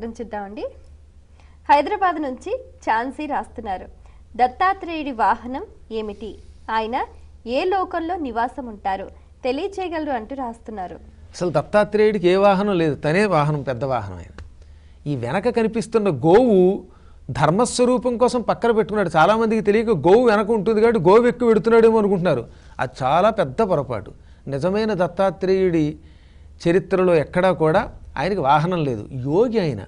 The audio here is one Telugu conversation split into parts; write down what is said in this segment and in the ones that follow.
ఉత్తరం చూద్దామండి. హైదరాబాద్ నుంచి ఛాన్సీ రాస్తున్నారు. దత్తాత్రేయుడి వాహనం ఏమిటి? ఆయన ఏ లోకంలో నివాసం ఉంటారు? తెలియచేయగలరు అంటూ రాస్తున్నారు. అసలు దత్తాత్రేయుడికి ఏ వాహనం లేదు, తనే వాహనం, పెద్ద వాహనం ఆయన. ఈ వెనక కనిపిస్తున్న గోవు ధర్మస్వరూపం కోసం పక్కన పెట్టుకున్నాడు. చాలామందికి తెలియక గోవు వెనక ఉంటుంది కాబట్టి గోవు ఎక్కువ పెడుతున్నాడేమో అనుకుంటున్నారు. అది చాలా పెద్ద పొరపాటు. నిజమైన దత్తాత్రేయుడి చరిత్రలో ఎక్కడా కూడా ఆయనకి వాహనం లేదు. యోగి ఆయన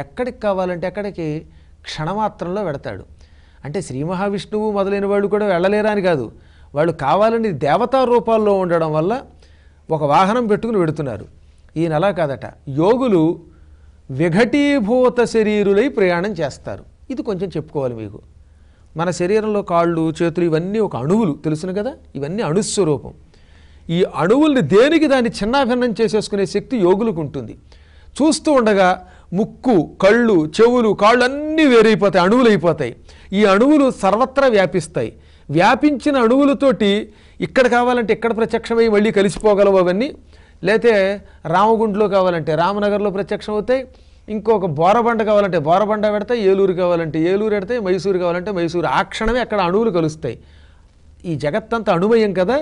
ఎక్కడికి కావాలంటే అక్కడికి క్షణమాత్రంలో వెడతాడు. అంటే శ్రీ మహావిష్ణువు మొదలైన వాళ్ళు కూడా వెళ్ళలేరా అని కాదు, వాళ్ళు కావాలని దేవతా రూపాల్లో ఉండడం వల్ల ఒక వాహనం పెట్టుకుని వెడుతున్నారు. ఈయన అలా కాదట. యోగులు విఘటీభూత శరీరులై ప్రయాణం చేస్తారు. ఇది కొంచెం చెప్పుకోవాలి మీకు. మన శరీరంలో కాళ్ళు, చేతులు ఇవన్నీ ఒక అణువులు, తెలుసును కదా, ఇవన్నీ అణుస్వరూపం. ఈ అణువుల్ని దేనికి దాన్ని చిన్నాభిన్నం చేసేసుకునే శక్తి యోగులకు ఉంటుంది. చూస్తూ ఉండగా ముక్కు, కళ్ళు, చెవులు, కాళ్ళు అన్నీ వేరైపోతాయి, అణువులు అయిపోతాయి. ఈ అణువులు సర్వత్రా వ్యాపిస్తాయి. వ్యాపించిన అణువులతోటి ఇక్కడ కావాలంటే ఇక్కడ ప్రత్యక్షమై మళ్ళీ కలిసిపోగలవు అవన్నీ. లేతే రామగుండ్లో కావాలంటే రామనగర్లో ప్రత్యక్షం అవుతాయి. ఇంకొక బోరబండ కావాలంటే బోరబండ పెడతాయి, ఏలూరు కావాలంటే ఏలూరు పెడతాయి, మైసూరు కావాలంటే మైసూరు. ఆ క్షణమే అక్కడ అణువులు కలుస్తాయి. ఈ జగత్తంతా అణుమయం కదా.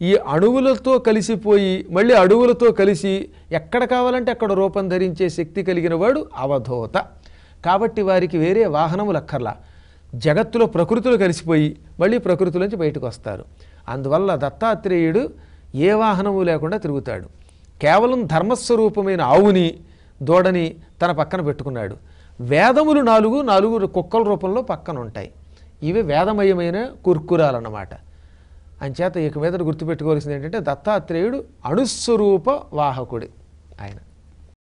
ఈ అణువులతో కలిసిపోయి మళ్ళీ అణువులతో కలిసి ఎక్కడ కావాలంటే అక్కడ రూపం ధరించే శక్తి కలిగిన వాడు అవధూత. కాబట్టి వారికి వేరే వాహనములు అక్కర్లా. జగత్తులో ప్రకృతిలో కలిసిపోయి మళ్ళీ ప్రకృతిలోంచి బయటకు వస్తారు. అందువల్ల దత్తాత్రేయుడు ఏ వాహనము లేకుండా తిరుగుతాడు. కేవలం ధర్మస్వరూపమైన ఆవుని, దూడని తన పక్కన పెట్టుకున్నాడు. వేదములు నాలుగు కుక్కల రూపంలో పక్కన ఉంటాయి. ఇవి వేదమయమైన కుర్కురాలన్నమాట. అంచేత ఇక మీద గుర్తుపెట్టుకోవాల్సింది ఏంటంటే దత్తాత్రేయుడు అణుస్వరూప వాహకుడు ఆయన.